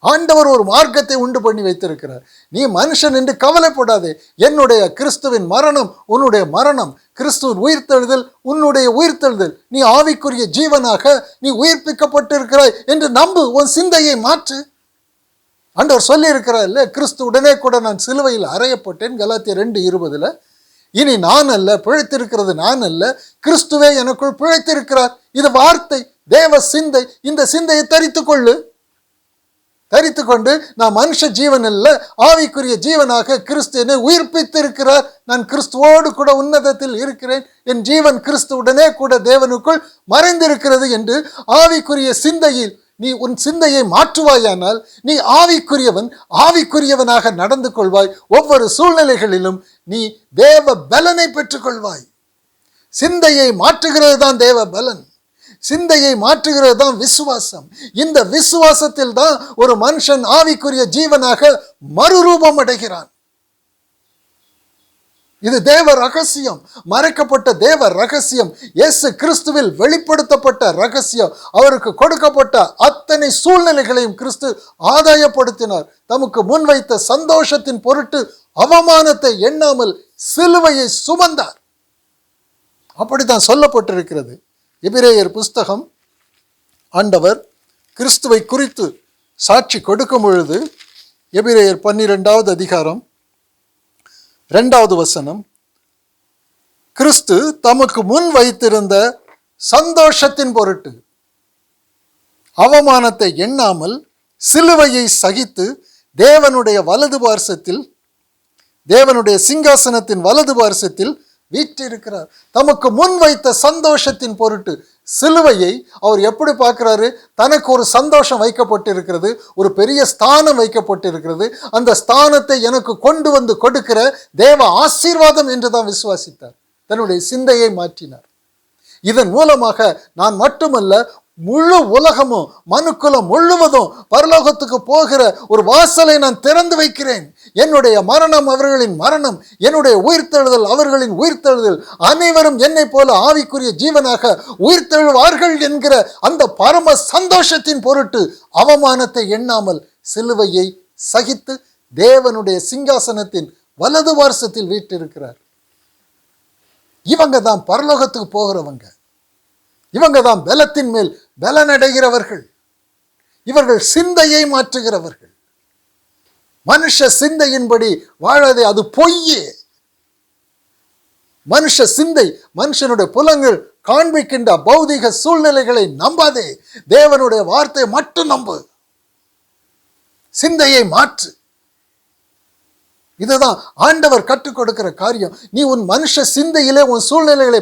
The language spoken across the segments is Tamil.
ஆண்டவர் ஒரு மார்க்கத்தை உண்டு பண்ணி வைத்திருக்கிறார். நீ மனுஷன் என்று கவலைப்படாதே. என்னுடைய கிறிஸ்துவின் மரணம் உன்னுடைய மரணம், கிறிஸ்துவின் உயிர்த்தெழுதல் உன்னுடைய உயிர்த்தெழுதல். நீ ஆவிக்குரிய ஜீவனாக நீ உயிர்ப்பிக்கப்பட்டிருக்கிறாய் என்று நம்பு. உன் சிந்தையை மாற்று. ஆண்டவர் சொல்லி இருக்கிறார் இல்ல, கிறிஸ்து உடனே கூட நான் சிலுவையில் அறையப்பட்டேன், கலாத்தியர் 2:20. இனி நான் அல்ல, பிழைத்திருக்கிறது நான் அல்ல, கிறிஸ்துவே எனக்குள் பிழைத்திருக்கிறார். இது வார்த்தை, தேவ சிந்தை. இந்த சிந்தையை தரித்து கொண்டு நான் மனுஷ ஜீவன் அல்ல, ஆவிக்குரிய ஜீவனாக கிறிஸ்து என்னை உயிர்ப்பித்திருக்கிறார். நான் கிறிஸ்துவோடு கூட உன்னதத்தில் இருக்கிறேன். என் ஜீவன் கிறிஸ்துவுடனே கூட தேவனுக்குள் மறைந்திருக்கிறது என்று ஆவிக்குரிய சிந்தையில் நீ உன் சிந்தையை மாற்றுவாயானால் நீ ஆவிக்குரியவனாக நடந்து கொள்வாய். ஒவ்வொரு சூழ்நிலைகளிலும் நீ தேவ பலனை பெற்றுக்கொள்வாய். சிந்தையை மாற்றுகிறது தான் தேவ பலன். சிந்தையை மாற்றுகிறது தான் விசுவாசம். இந்த விசுவாசத்தில் தான் ஒரு மனுஷன் ஆவிக்குரிய ஜீவனாக மறுரூபம் அடைகிறான். இது தேவ ரகசியம், மறைக்கப்பட்ட தேவ ரகசியம், இயேசு கிறிஸ்துவில் வெளிப்படுத்தப்பட்ட ரகசியம். அவருக்கு கொடுக்கப்பட்ட அத்தனை சூழ்நிலைகளையும் கிறிஸ்து ஆதாயப்படுத்தினார். தமக்கு முன்வைத்த சந்தோஷத்தின் பொருட்டு அவமானத்தை எண்ணாமல் சிலுவையை சுமந்தார். அப்படித்தான் சொல்லப்பட்டிருக்கிறது. எபிரேயர் புஸ்தகம் ஆண்டவர் கிறிஸ்துவை குறித்து சாட்சி கொடுக்கும் பொழுது எபிரேயர் 12வது அதிகாரம் 2வது வசனம், கிறிஸ்து தமக்கு முன் வைத்திருந்த சந்தோஷத்தின் பொருட்டு அவமானத்தை எண்ணாமல் சிலுவையை சகித்து தேவனுடைய சிங்காசனத்தின் வலது பார்சத்தில் வீற்றிருக்கிறார். தமக்கு முன் வைத்த சந்தோஷத்தின் பொருட்டு சிலுவையை அவர் எப்படி பார்க்கிறாரு? தனக்கு ஒரு சந்தோஷம் வைக்கப்பட்டிருக்கிறது, ஒரு பெரிய ஸ்தானம் வைக்கப்பட்டிருக்கிறது. அந்த ஸ்தானத்தை எனக்கு கொண்டு வந்து கொடுக்கிற தேவ ஆசீர்வாதம் என்றுதான் விசுவாசித்தார். தன்னுடைய சிந்தையை மாற்றினார். இதன் மூலமாக நான் மட்டுமல்ல, முழு உலகமும் மனுக்குலம் முழுவதும் பரலோகத்துக்கு போகிற ஒரு வாசலை நான் திறந்து வைக்கிறேன். என்னுடைய மரணம் அவர்களின் மரணம், என்னுடைய உயிர்த்தெழுதல் அவர்களின் உயிர்த்தெழுதல், அனைவரும் என்னை போல ஆவிக்குரிய ஜீவனாக உயிர்த்தெழுவார்கள் என்கிற அந்த பரம சந்தோஷத்தின் பொருட்டு அவமானத்தை எண்ணாமல் சிலுவையை சகித்து தேவனுடைய சிங்காசனத்தின் வலது பார்சத்தில் வீற்றிருக்கிறார். இவங்க தான் பரலோகத்துக்கு போகிறவங்க. இவங்க தான் பலத்தின் மேல் பலனடைகிறவர்கள். இவர்கள் சிந்தையை மாற்றுகிறவர்கள். மனுஷ சிந்தையின்படி வாழாதே, அது பொய்யே. மனுஷ சிந்தை, மனுஷனுடைய புலங்கள் காண்பிக்கின்ற பௌதிக சூழ்நிலைகளை நம்பாதே. தேவனுடைய வார்த்தை மட்டும் நம்பு. சிந்தையை மாற்று. இதுதான் ஆண்டவர் கற்றுக் கொடுக்கிற காரியம். நீ உன் மனுஷ சிந்தையிலே உன் சூழ்நிலைகளை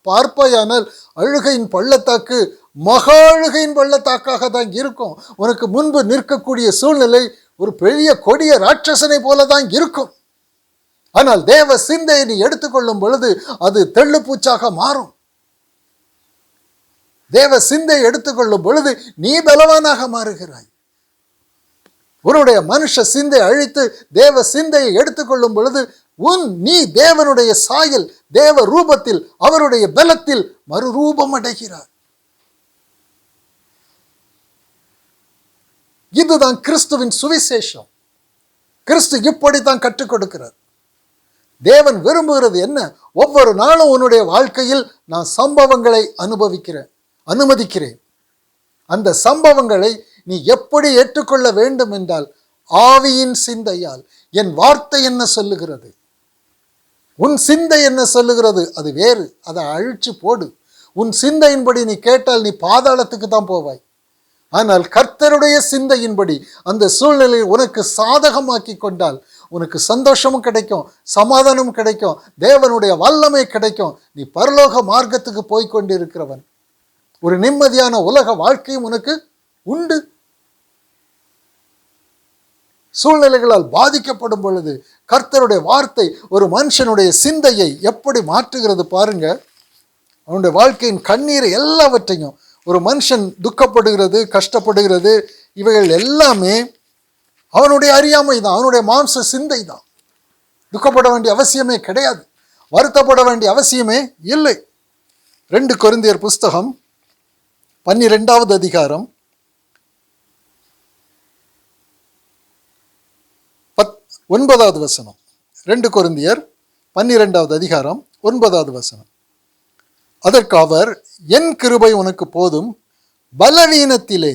பார்ப்பாயானால் அழுகையின் பள்ளத்தாக்கு மகா அழுகையின் பள்ளத்தாக்காக தான் இருக்கும். உனக்கு முன்பு நிற்கக்கூடிய சூழ்நிலை ஒரு பெரிய கொடிய ராட்சசனை போல தான் இருக்கும். ஆனால் தேவ சிந்தையை நீ எடுத்துக்கொள்ளும் பொழுது அது தெள்ளுப்பூச்சாக மாறும். தேவ சிந்தையை எடுத்துக்கொள்ளும் பொழுது நீ பலவானாக மாறுகிறாய். உன்னுடைய மனுஷ சிந்தை அழித்து தேவ சிந்தையை எடுத்துக்கொள்ளும் பொழுது நீ தேவனுடைய சாயல், தேவ ரூபத்தில், அவருடைய பலத்தில் மறுரூபம் அடைகிறார். இதுதான் கிறிஸ்துவின் சுவிசேஷம். கிறிஸ்து இப்படித்தான் கற்றுக் கொடுக்கிறார். தேவன் விரும்புகிறது என்ன? ஒவ்வொரு நாளும் உன்னுடைய வாழ்க்கையில் நான் சம்பவங்களை அனுமதிக்கிறேன். அந்த சம்பவங்களை நீ எப்படி ஏற்றுக்கொள்ள வேண்டும் என்றால் ஆவியின் சிந்தையால். என் வார்த்தை என்ன சொல்லுகிறது, உன் சிந்தை என்ன சொல்லுகிறது, அது வேறு. அதை அழிச்சு போடு. உன் சிந்தையின்படி நீ கேட்டால் நீ பாதாளத்துக்கு தான் போவாய். ஆனால் கர்த்தருடைய சிந்தையின்படி அந்த சூழ்நிலையை உனக்கு சாதகமாக்கி கொண்டால் உனக்கு சந்தோஷமும் கிடைக்கும், சமாதானமும் கிடைக்கும், தேவனுடைய வல்லமை கிடைக்கும். நீ பரலோக மார்க்கத்துக்கு போய்கொண்டிருக்கிறவன். ஒரு நிம்மதியான உலக வாழ்க்கையும் உனக்கு உண்டு. சூழ்நிலைகளால் பாதிக்கப்படும் பொழுது கர்த்தருடைய வார்த்தை ஒரு மனுஷனுடைய சிந்தையை எப்படி மாற்றுகிறது பாருங்க. அவனுடைய வாழ்க்கையின் கண்ணீரை எல்லாவற்றையும், ஒரு மனுஷன் துக்கப்படுகிறது, கஷ்டப்படுகிறது, இவைகள் எல்லாமே அவனுடைய அறியாமை தான், அவனுடைய மாம்ச சிந்தை தான். துக்கப்பட வேண்டிய அவசியமே கிடையாது, வருத்தப்பட வேண்டிய அவசியமே இல்லை. 2 கொரிந்தியர் புஸ்தகம் 12வது அதிகாரம் 9வது வசனம், 2 கொரிந்தியர் 12வது அதிகாரம் 9வது வசனம். அதற்கு அவர், என் கிருபை உனக்கு போதும், பலவீனத்திலே,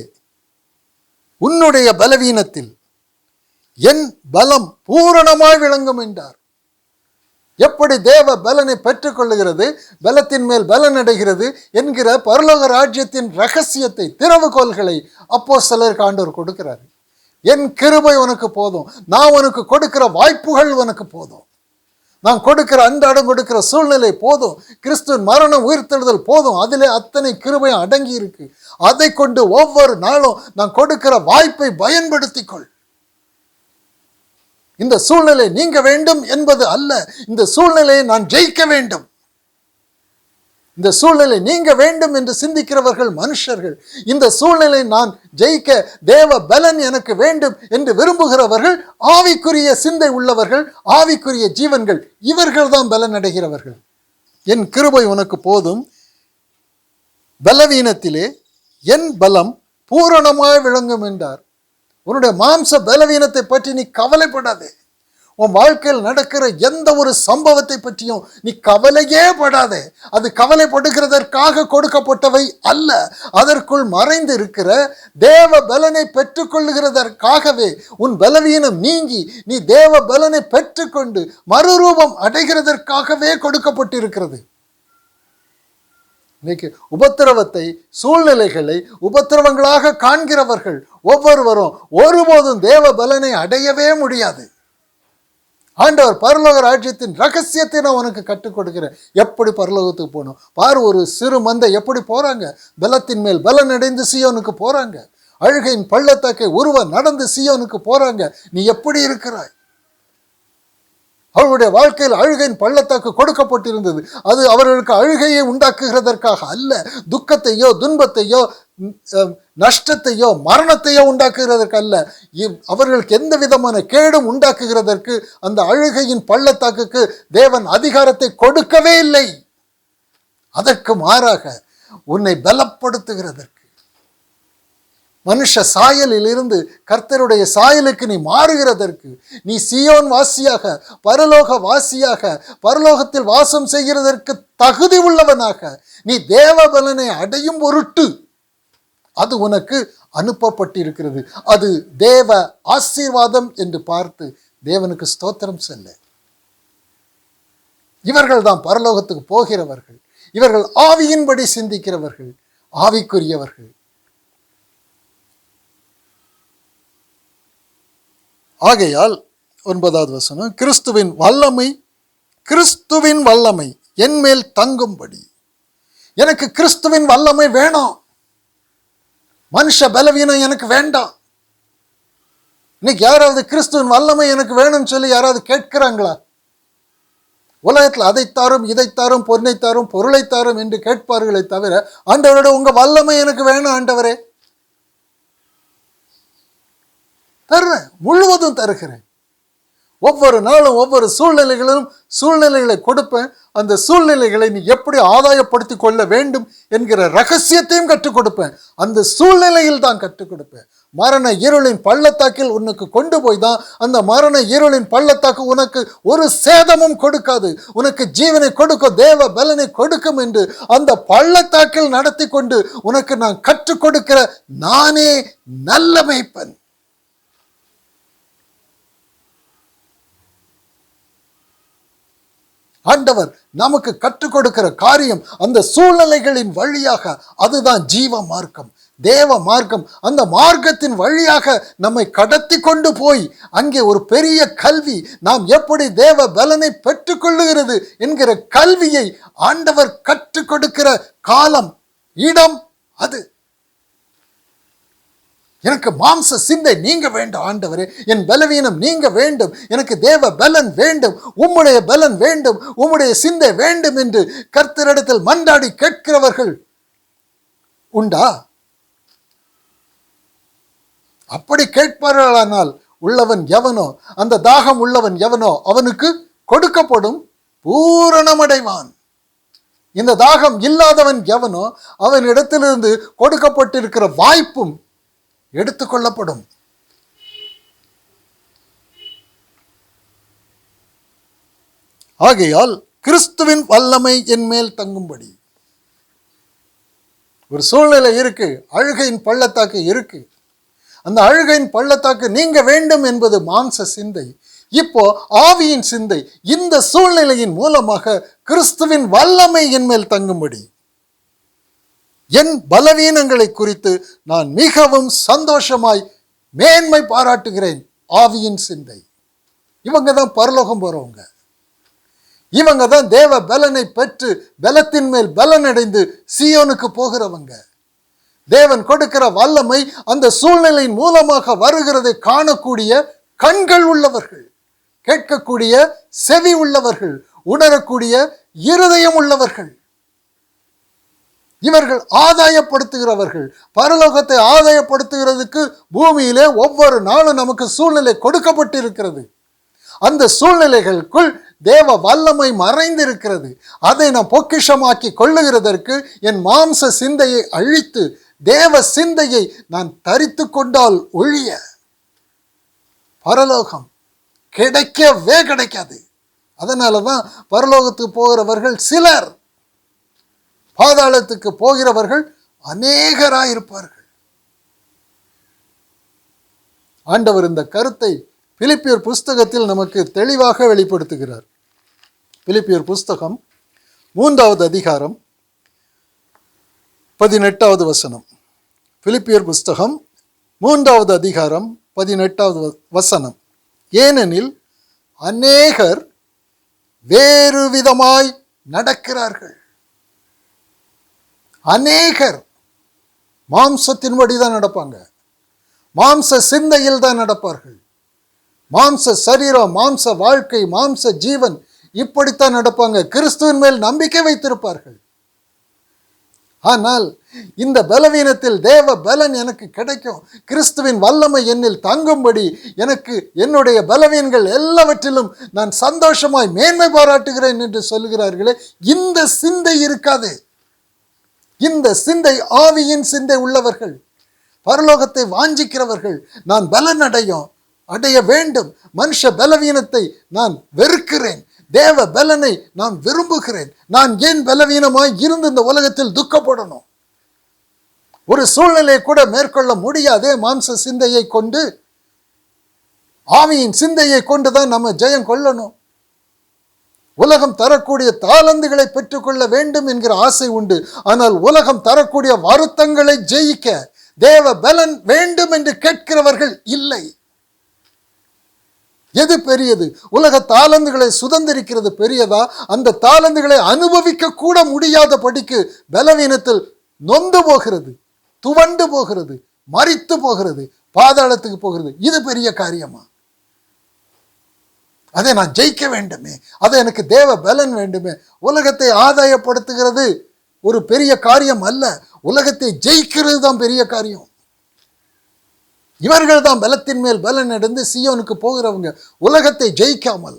உன்னுடைய பலவீனத்தில் என் பலம் பூரணமாய் விளங்கும் என்றார். எப்படி தேவ பலனை பெற்றுக்கொள்ளுகிறது, பலத்தின் மேல் பலன் அடைகிறது என்கிற பரலோக ராஜ்யத்தின் ரகசியத்தை, திறவுகோல்களை அப்போஸ்தலருக்கு ஆண்டவர் கொடுக்கிறார். என் கிருபை உனக்கு போதும், நான் உனக்கு கொடுக்கிற வாய்ப்புகள் உனக்கு போதும், நான் கொடுக்கிற அன்றாடம் கொடுக்கிற சூழ்நிலை போதும், கிறிஸ்துவின் மரணம் உயிர்த்தெழுதல் போதும், அதிலே அத்தனை கிருபையும் அடங்கி இருக்கு. அதை கொண்டு ஒவ்வொரு நாளும் நான் கொடுக்கிற வாய்ப்பை பயன்படுத்திக்கொள். இந்த சூழ்நிலை நீங்க வேண்டும் என்பது அல்ல, இந்த சூழ்நிலையை நான் ஜெயிக்க வேண்டும், இந்த சூழ்நிலை நீங்க வேண்டும் என்று சிந்திக்கிறவர்கள் மனுஷர்கள். இந்த சூழ்நிலை நான் ஜெயிக்க தேவ பலன் எனக்கு வேண்டும் என்று விரும்புகிறவர்கள் ஆவிக்குரிய சிந்தை உள்ளவர்கள், ஆவிக்குரிய ஜீவன்கள். இவர்கள் தான் பலன் அடைகிறவர்கள். என் கிருபை உனக்கு போதும், பலவீனத்திலே என் பலம் பூரணமாய் விளங்கும் என்றார். உன்னுடைய மாம்ச பலவீனத்தை பற்றி நீ கவலைப்படாதே. உன் வாழ்க்கையில் நடக்கிற எந்த ஒரு சம்பவத்தை பற்றியும் நீ கவலையே படாதே. அது கவலைப்படுகிறதற்காக கொடுக்கப்பட்டவை அல்ல, அதற்குள் மறைந்து இருக்கிற தேவ பலனை பெற்றுக்கொள்ளுகிறதற்காகவே. உன் பலவீனம் நீங்கி நீ தேவ பலனை பெற்றுக்கொண்டு மறுரூபம் அடைகிறதற்காகவே கொடுக்கப்பட்டிருக்கிறது. இன்னைக்கு உபத்திரவத்தை, சூழ்நிலைகளை உபத்திரவங்களாக காண்கிறவர்கள் ஒவ்வொருவரும் ஒருபோதும் தேவ பலனை அடையவே முடியாது. ஆண்டவர் பரலோக ராஜ்யத்தின் ரகசியத்தை நான் உனக்கு கற்றுக் கொடுக்கிறேன். எப்படி பரலோகத்துக்கு போகணும் பாரு. ஒரு சிறு மந்தை எப்படி போறாங்க, பலத்தின் மேல் பலன் அடைந்து சீயோனுக்கு போறாங்க. அழுகையின் பள்ளத்தாக்கை உருவ நடந்து சீயோனுக்கு போறாங்க. நீ எப்படி இருக்கிறாய்? அவர்களுடைய வாழ்க்கையில் அழுகையின் பள்ளத்தாக்கு கொடுக்கப்பட்டிருந்தது. அது அவர்களுக்கு அழுகையை உண்டாக்குகிறதற்காக அல்ல, துக்கத்தையோ துன்பத்தையோ நஷ்டத்தையோ மரணத்தையோ உண்டாக்குகிறதற்கு அல்ல, அவர்களுக்கு எந்த விதமான கேடும் உண்டாக்குகிறதற்கு அந்த அழுகையின் பள்ளத்தாக்குக்கு தேவன் அதிகாரத்தை கொடுக்கவே இல்லை. அதற்கு மாறாக உன்னை பலப்படுத்துகிறதற்கு, மனுஷ சாயலில் இருந்து கர்த்தருடைய சாயலுக்கு நீ மாறுகிறதற்கு, நீ சீயோன் வாசியாக, பரலோக வாசியாக, பரலோகத்தில் வாசம் செய்கிறதற்கு தகுதி உள்ளவனாக நீ தேவ பலனை அடையும் பொருட்டு அது உனக்கு அனுப்பப்பட்டிருக்கிறது. அது தேவ ஆசீர்வாதம் என்று பார்த்து தேவனுக்கு ஸ்தோத்திரம் சொல்ல. இவர்கள் தான் பரலோகத்துக்கு போகிறவர்கள். இவர்கள் ஆவியின்படி சிந்திக்கிறவர்கள், ஆவிக்குரியவர்கள். ஆகையால் 9வது வசனம், கிறிஸ்துவின் வல்லமை என் மேல் தங்கும்படி. எனக்கு கிறிஸ்துவின் வல்லமை வேணும், மனுஷ பலவீனம் எனக்கு வேண்டாம். இன்னைக்கு யாராவது கிறிஸ்துவின் வல்லமை எனக்கு வேணும்னு சொல்லி யாராவது கேட்கிறாங்களா? உலகத்தில் அதைத்தாரும் இதைத்தாரும் பொன்னைத்தாரும் பொருளைத்தாரும் என்று கேட்பார்களே தவிர, ஆண்டவரோட உங்க வல்லமை எனக்கு வேணும் ஆண்டவரே, தர்றேன், முழுவதும் தருகிறேன். ஒவ்வொரு நாளும் ஒவ்வொரு சூழ்நிலைகளை கொடுப்பேன். அந்த சூழ்நிலைகளை நீ எப்படி ஆதாயப்படுத்தி கொள்ள வேண்டும் என்கிற ரகசியத்தையும் கற்றுக் கொடுப்பேன். அந்த சூழ்நிலையில் தான் கற்றுக் கொடுப்பேன். மரண இருளின் பள்ளத்தாக்கில் உனக்கு கொண்டு போய் தான் அந்த மரண இருளின் பள்ளத்தாக்கு உனக்கு ஒரு சேதமும் கொடுக்காது, உனக்கு ஜீவனை கொடுக்கும், தேவ பலனை கொடுக்கும் என்று அந்த பள்ளத்தாக்கில் நடத்தி கொண்டு உனக்கு நான் கற்றுக் கொடுக்கிற நானே நல்ல மேய்ப்பன். ஆண்டவர் நமக்கு கற்றுக் கொடுக்கிற காரியம் அந்த சூழ்நிலைகளின் வழியாக, அதுதான் ஜீவ மார்க்கம், தேவ மார்க்கம். அந்த மார்க்கத்தின் வழியாக நம்மை கடத்தி கொண்டு போய் அங்கே ஒரு பெரிய கல்வி, நாம் எப்படி தேவ பலனை பெற்றுக்கொள்ளுகிறது என்கிற கல்வியை ஆண்டவர் கற்றுக் கொடுக்கிற காலம், இடம் அது. எனக்கு மாம்ச சிந்தை நீங்க வேண்டும் ஆண்டவரே, என் பலவீனம் நீங்க வேண்டும், எனக்கு தேவ பலன் வேண்டும், உம்முடைய பலன் வேண்டும், உம்முடைய சிந்தை வேண்டும் என்று கர்த்தரிடத்தில் மன்றாடி கேட்கிறவர்கள் உண்டா? அப்படி கேட்பார்களானால் உள்ளவன் எவனோ, அந்த தாகம் உள்ளவன் எவனோ அவனுக்கு கொடுக்கப்படும், பூரணமடைவான். இந்த தாகம் இல்லாதவன் எவனோ அவனிடத்திலிருந்து கொடுக்கப்பட்டிருக்கிற வாய்ப்பும் எடுத்துக்கொள்ளப்படும். ஆகையால் கிறிஸ்துவின் வல்லமை என் மேல் தங்கும்படி. ஒரு சூழ்நிலை இருக்கு, அழுகையின் பள்ளத்தாக்கு இருக்கு. அந்த அழுகையின் பள்ளத்தாக்கு நீங்க வேண்டும் என்பது மாம்ச சிந்தை. இப்போ ஆவியின் சிந்தை. இந்த சூழ்நிலையின் மூலமாக கிறிஸ்துவின் வல்லமை என் மேல் தங்கும்படி என் பலவீனங்களை குறித்து நான் மிகவும் சந்தோஷமாய் மேன்மை பாராட்டுகிறேன். ஆவியின் சிந்தை. இவங்க தான் பரலோகம் போறவங்க. இவங்க தான் தேவ பலனை பெற்று பலத்தின் மேல் பலன் அடைந்து சீயோனுக்கு போகிறவங்க. தேவன் கொடுக்கிற வல்லமை அந்த சூழ்நிலையின் மூலமாக வருகிறதை காணக்கூடிய கண்கள் உள்ளவர்கள், கேட்கக்கூடிய செவி உள்ளவர்கள், உணரக்கூடிய இருதயம் உள்ளவர்கள். இவர்கள் ஆதாயப்படுத்துகிறவர்கள். பரலோகத்தை ஆதாயப்படுத்துகிறதுக்கு பூமியிலே ஒவ்வொரு நாளும் நமக்கு சூழ்நிலை கொடுக்கப்பட்டிருக்கிறது. அந்த சூழ்நிலைகளுக்குள் தேவ வல்லமை மறைந்திருக்கிறது. அதை நான் பொக்கிஷமாக்கி கொள்ளுகிறதற்கு என் மாம்ச சிந்தையை அழித்து தேவ சிந்தையை நான் தரித்து கொண்டால் ஒழிய பரலோகம் கிடைக்கவே கிடைக்காது. அதனாலதான் பரலோகத்துக்கு போகிறவர்கள் சிலர், பாதாளத்துக்கு போகிறவர்கள் அநேகராயிருப்பார்கள். ஆண்டவர் இந்த கருத்தை பிலிப்பியர் புஸ்தகத்தில் நமக்கு தெளிவாக வெளிப்படுத்துகிறார். பிலிப்பியர் புஸ்தகம் 3வது அதிகாரம் 18வது வசனம். பிலிப்பியர் புஸ்தகம் 3வது அதிகாரம் 18வது வசனம். ஏனெனில் அநேகர் வேறு விதமாய் நடக்கிறார்கள். அநேகர் மாம்சத்தின்படி தான் நடப்பாங்க, மாம்ச சிந்தையில் தான் நடப்பார்கள். மாம்ச சரீரம், மாம்ச வாழ்க்கை, மாம்ச ஜீவன், இப்படித்தான் நடப்பாங்க. கிறிஸ்துவின் மேல் நம்பிக்கை வைத்திருப்பார்கள். ஆனால் இந்த பலவீனத்தில் தேவ பலன் எனக்கு கிடைக்கும், கிறிஸ்துவின் வல்லமை என்னில் தங்கும்படி எனக்கு என்னுடைய பலவீனங்கள் எல்லாவற்றிலும் நான் சந்தோஷமாய் மேன்மை பாராட்டுகிறேன் என்று சொல்கிறார்களே, இந்த சிந்தை இருக்காது. இந்த சிந்தை ஆவியின் சிந்தை உள்ளவர்கள், பரலோகத்தை வாஞ்சிக்கிறவர்கள். நான் பலன் அடைய வேண்டும். மனுஷ பலவீனத்தை நான் வெறுக்கிறேன், தேவ பலனை நான் விரும்புகிறேன். நான் ஏன் பலவீனமாய் இருந்து இந்த உலகத்தில் துக்கப்படணும்? ஒரு சூழ்நிலையை கூட மேற்கொள்ள முடியாதே மாம்ச சிந்தையை கொண்டு. ஆவியின் சிந்தையை கொண்டுதான் நம்ம ஜெயம் கொள்ளணும். உலகம் தரக்கூடிய தாளந்துகளை பெற்றுக்கொள்ள வேண்டும் என்கிற ஆசை உண்டு. ஆனால் உலகம் தரக்கூடிய வருத்தங்களை ஜெயிக்க தேவ பலன் வேண்டும் என்று கேட்கிறவர்கள் இல்லை. எது பெரியது? உலக தாளந்துகளை சுதந்திரிக்கிறது பெரியதா? அந்த தாளந்துகளை அனுபவிக்க கூட முடியாத படிக்கு பலவீனத்தில் நொந்து போகிறது, துவண்டு போகிறது, மரித்து போகிறது, பாதாளத்துக்கு போகிறது. இது பெரிய காரியமா? அதை நான் ஜெயிக்க வேண்டுமே, அதை எனக்கு தேவ பலன் வேண்டுமே. உலகத்தை ஆதாயப்படுத்துகிறது ஒரு பெரிய காரியம் அல்ல, உலகத்தை ஜெயிக்கிறது தான் பெரிய காரியம். இவர்கள் தான் பலத்தின் மேல் பலன் அடைந்து சீயோனுக்கு போகிறவங்க. உலகத்தை ஜெயிக்காமல்,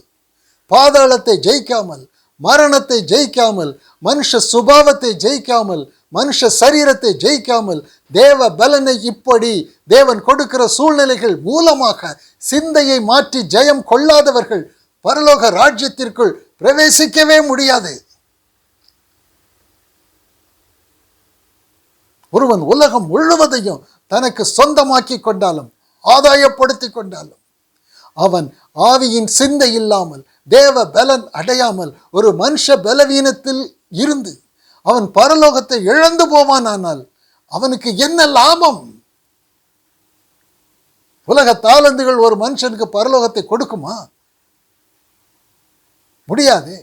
பாதாளத்தை ஜெயிக்காமல், மரணத்தை ஜெயிக்காமல், மனுஷ சுபாவத்தை ஜெயிக்காமல், மனுஷ சரீரத்தை ஜெயிக்காமல், தேவ பலனை இப்படி தேவன் கொடுக்கிற சூழ்நிலைகள் மூலமாக சிந்தையை மாற்றி ஜெயம் கொள்ளாதவர்கள் பரலோக ராஜ்யத்திற்குள் பிரவேசிக்கவே முடியாது. ஒருவன் உலகம் முழுவதையும் தனக்கு சொந்தமாக்கி கொண்டாலும், ஆதாயப்படுத்தி கொண்டாலும், அவன் ஆவியின் சிந்தை இல்லாமல், தேவ பலன் அடையாமல், ஒரு மனுஷ பலவீனத்தில் இருந்து அவன் பரலோகத்தை இழந்து போவானால் அவனுக்கு என்ன லாபம்? உலக தாளந்துகள் ஒரு மனுஷனுக்கு பரலோகத்தை கொடுக்குமா? முடியாது.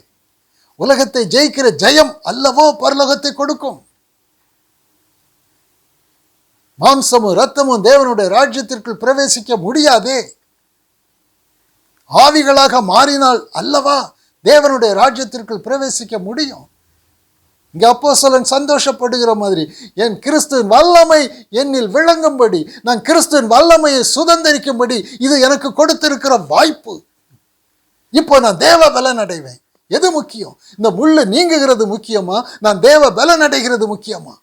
உலகத்தை ஜெயிக்கிற ஜெயம் அல்லவோ பரலோகத்தை கொடுக்கும். மாம்சமும் இரத்தமும் தேவனுடைய ராஜ்யத்திற்குள் பிரவேசிக்க முடியாதே. ஆவிகளாக மாறினால் அல்லவா தேவனுடைய ராஜ்யத்திற்குள் பிரவேசிக்க முடியும். இங்க அப்போஸ்தலன் சந்தோஷப்படுகிற மாதிரி, என் கிறிஸ்துவின் வல்லமை என்னில் விளங்கும்படி, நான் கிறிஸ்துவின் வல்லமையை சுதந்திரிக்கும்படி இது எனக்கு கொடுத்திருக்கிற வாய்ப்பு. இப்போ நான் தேவ பலன் அடைவேன். எது முக்கியம்? இந்த முள்ளு நீங்குகிறது முக்கியமா, நான் தேவ பலன் அடைகிறது முக்கியமா?